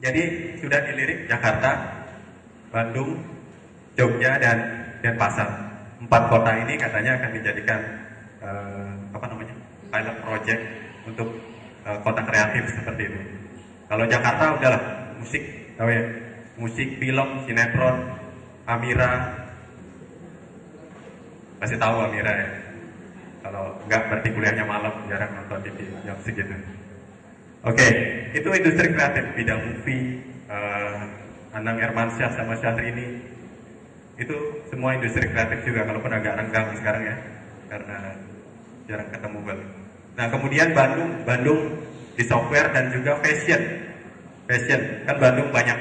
Jadi sudah dilirik Jakarta, Bandung, Jogja, dan Denpasar. 4 kota ini katanya akan dijadikan pilot project untuk kota kreatif seperti itu. Kalau Jakarta udahlah musik, tahu ya, musik, film, sinetron, Amira, pasti tahu Amira ya. Kalau enggak berarti kuliahnya malam, jarang nonton TV jam segitu. Oke, itu industri kreatif, bidang movie, Anang Hermansyah sama Syahrini, itu semua industri kreatif juga, kalaupun agak renggang sekarang ya, karena jarang ketemu balik. Nah kemudian Bandung di software dan juga fashion, kan Bandung banyak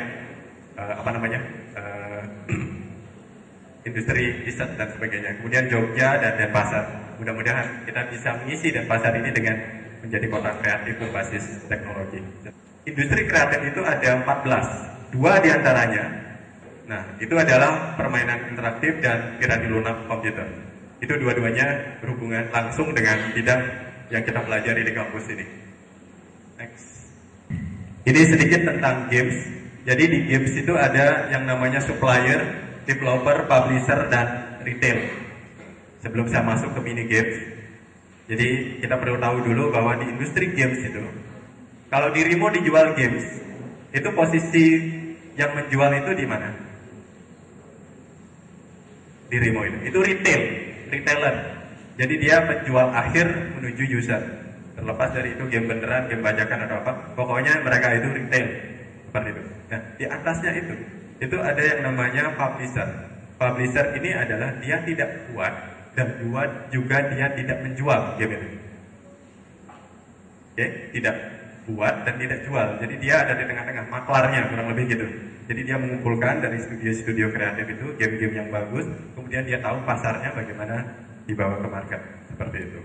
industri riset dan sebagainya. Kemudian Jogja dan Denpasar. Mudah-mudahan kita bisa mengisi Denpasar ini dengan menjadi kota kreatif berbasis teknologi. Industri kreatif itu ada 14, 2 diantaranya. Nah, itu adalah permainan interaktif dan piranti lunak komputer. Itu dua-duanya berhubungan langsung dengan bidang yang kita pelajari di kampus ini. Next. Ini sedikit tentang games. Jadi di games itu ada yang namanya supplier, developer, publisher, dan retail. Sebelum saya masuk ke mini games, jadi kita perlu tahu dulu bahwa di industri games itu, kalau dirimu dijual games, itu posisi yang menjual itu di mana? Dirimu itu retailer. Jadi dia penjual akhir menuju user. Terlepas dari itu game beneran, game bajakan atau apa, pokoknya mereka itu retail seperti itu. Nah, di atasnya itu ada yang namanya publisher. Publisher ini adalah dia tidak buat dan juga dia tidak menjual game itu. Oke, tidak buat dan tidak jual. Jadi dia ada di tengah-tengah, maklarnya kurang lebih gitu. Jadi dia mengumpulkan dari studio-studio kreatif itu game-game yang bagus, kemudian dia tahu pasarnya bagaimana dibawa ke market, seperti itu.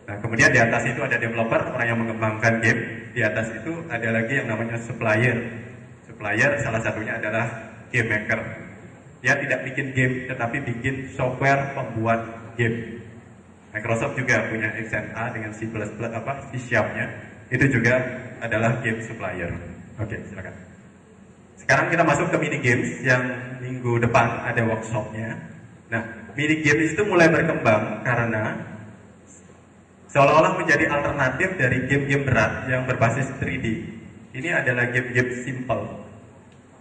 Nah, kemudian di atas itu ada developer, orang yang mengembangkan game. Di atas itu ada lagi yang namanya supplier. Supplier salah satunya adalah game maker. Dia tidak bikin game, tetapi bikin software pembuat game. Microsoft juga punya XNA dengan C++, C#-nya. Itu juga adalah game supplier. Oke, silakan. Sekarang kita masuk ke mini games yang minggu depan ada workshopnya. Nah, mini games itu mulai berkembang karena seolah-olah menjadi alternatif dari game-game berat yang berbasis 3D. Ini adalah game-game simple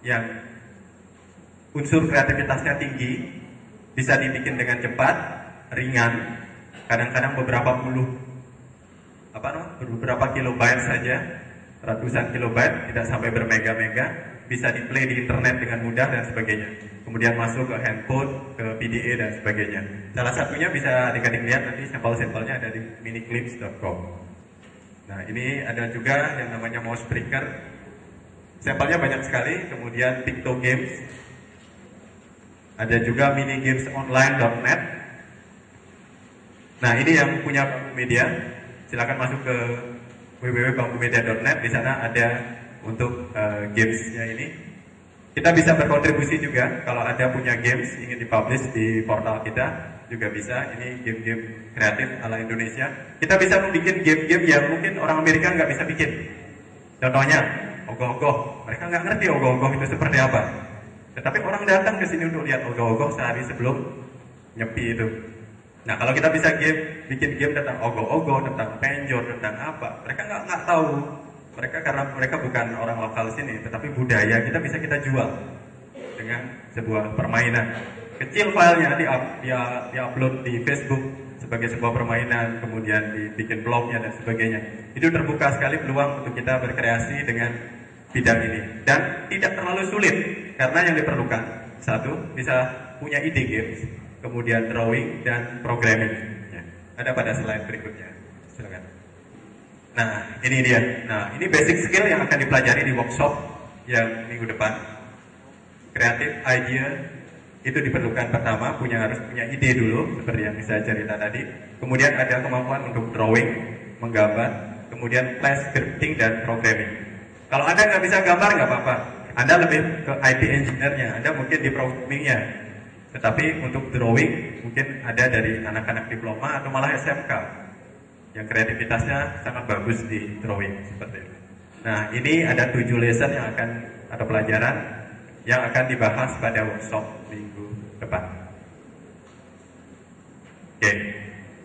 yang unsur kreativitasnya tinggi, bisa dibikin dengan cepat, ringan, kadang-kadang beberapa kilobyte saja, ratusan kilobyte, tidak sampai bermega-mega, bisa di-play di internet dengan mudah dan sebagainya. Kemudian masuk ke handphone, ke PDA dan sebagainya. Salah satunya bisa adik-adik lihat nanti sampel-sampelnya ada di miniclips.com. Nah, ini ada juga yang namanya mouse breaker. Sampelnya banyak sekali. Kemudian Picto Games. Ada juga minigamesonline.net. Nah, ini yang punya media. Silakan masuk ke www.bangkumedia.net. Di sana ada untuk gamesnya ini. Kita bisa berkontribusi juga kalau ada punya games ingin dipublish di portal kita juga bisa. Ini game-game kreatif ala Indonesia. Kita bisa membuat game-game yang mungkin orang Amerika nggak bisa bikin. Contohnya ogoh-ogoh. Mereka nggak ngerti ogoh-ogoh itu seperti apa. Tetapi orang datang ke sini untuk lihat ogoh-ogoh sehari sebelum nyepi itu. Nah, kalau kita bisa bikin game tentang ogoh-ogoh, tentang penjor, tentang apa, mereka nggak tahu. Karena mereka bukan orang lokal sini, tetapi budaya kita jual dengan sebuah permainan. Kecil filenya di-upload di Facebook sebagai sebuah permainan, kemudian dibikin blognya dan sebagainya. Itu terbuka sekali peluang untuk kita berkreasi dengan bidang ini. Dan tidak terlalu sulit, karena yang diperlukan, satu, bisa punya ide games, kemudian drawing dan programming. Ya. Ada pada slide berikutnya. Silakan. Nah, ini dia. Nah, ini basic skill yang akan dipelajari di workshop yang minggu depan. Creative idea itu diperlukan pertama, harus punya ide dulu, seperti yang saya cerita tadi. Kemudian ada kemampuan untuk drawing, menggambar, kemudian flash scripting dan programming. Kalau Anda nggak bisa gambar nggak apa-apa. Anda lebih ke IT engineer-nya, Anda mungkin di programming-nya. Tetapi untuk drawing mungkin ada dari anak-anak diploma atau malah SMK. Yang kreativitasnya sangat bagus di drawing seperti itu. Nah, ini ada 7 lesson yang akan atau pelajaran yang akan dibahas pada workshop minggu depan. Oke,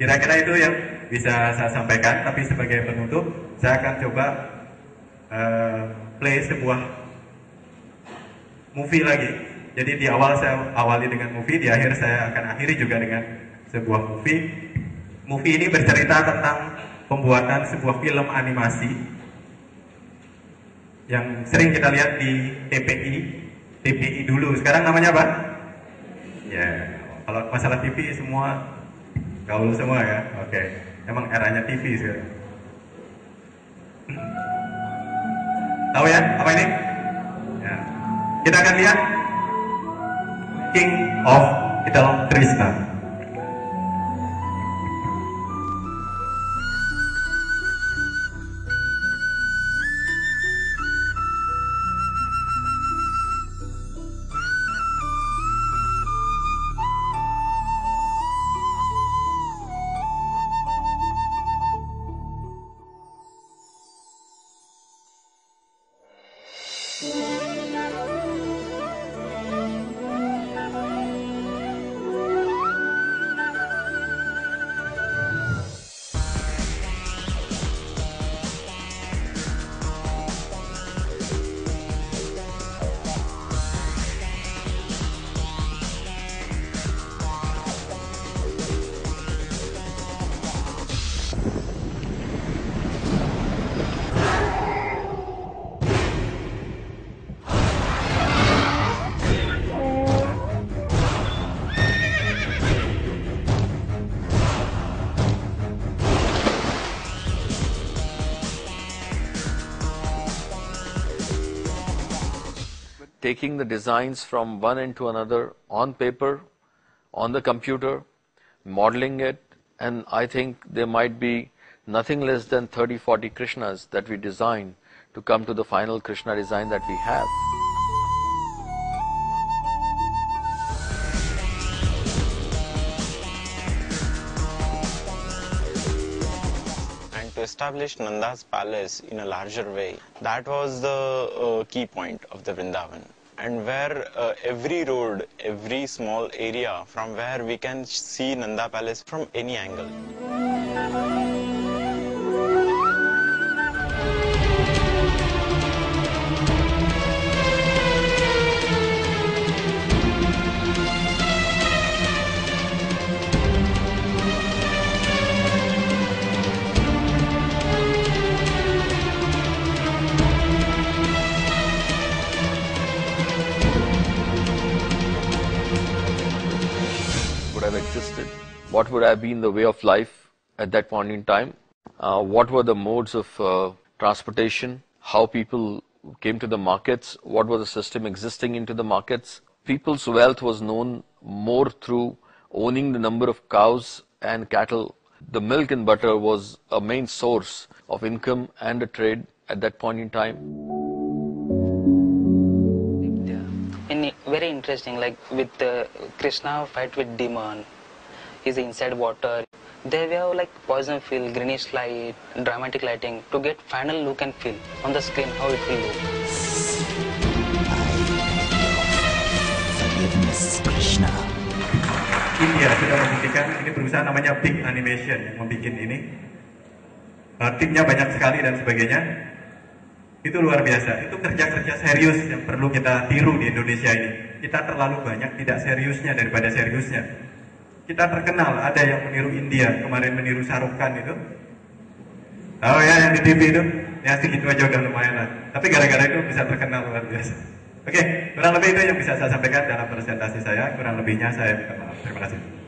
kira-kira itu yang bisa saya sampaikan, tapi sebagai penutup, saya akan coba play sebuah movie lagi. Jadi di awal saya awali dengan movie, di akhir saya akan akhiri juga dengan sebuah movie. Movie ini bercerita tentang pembuatan sebuah film animasi yang sering kita lihat di TPI dulu. Sekarang namanya apa? Ya, kalau masalah TV semua gaul semua ya. Oke, emang eranya TV sekarang. Tahu ya apa ini? Ya. Kita akan lihat King of Little Krishna. Taking the designs from one end to another on paper, on the computer, modeling it, and I think there might be nothing less than 30-40 Krishnas that we design to come to the final Krishna design that we have. And to establish Nanda's palace in a larger way, that was the key point of the Vrindavan. And where every road, every small area from where we can see Nanda Palace from any angle. Existed, what would have been the way of life at that point in time, what were the modes of transportation, how people came to the markets, what was the system existing into the markets. People's wealth was known more through owning the number of cows and cattle. The milk and butter was a main source of income and a trade at that point in time. Very interesting, like with Krishna fight with demon, he's inside water. They have like poison feel, greenish light, dramatic lighting to get final look and feel on the screen how it will look. Forgiveness, Krishna. India sudah membuktikan, ini perusahaan namanya Big Animation yang membuat ini. Timnya banyak sekali dan sebagainya. Itu luar biasa, itu kerja-kerja serius yang perlu kita tiru di Indonesia ini. Kita terlalu banyak tidak seriusnya daripada seriusnya. Kita terkenal, ada yang meniru India, kemarin meniru Shah Rukh Khan itu. Oh ya, yang di TV itu, ya segitu aja udah lumayan lah. Tapi gara-gara itu bisa terkenal luar biasa. Oke, kurang lebih itu yang bisa saya sampaikan dalam presentasi saya. Kurang lebihnya saya minta maaf. Terima kasih.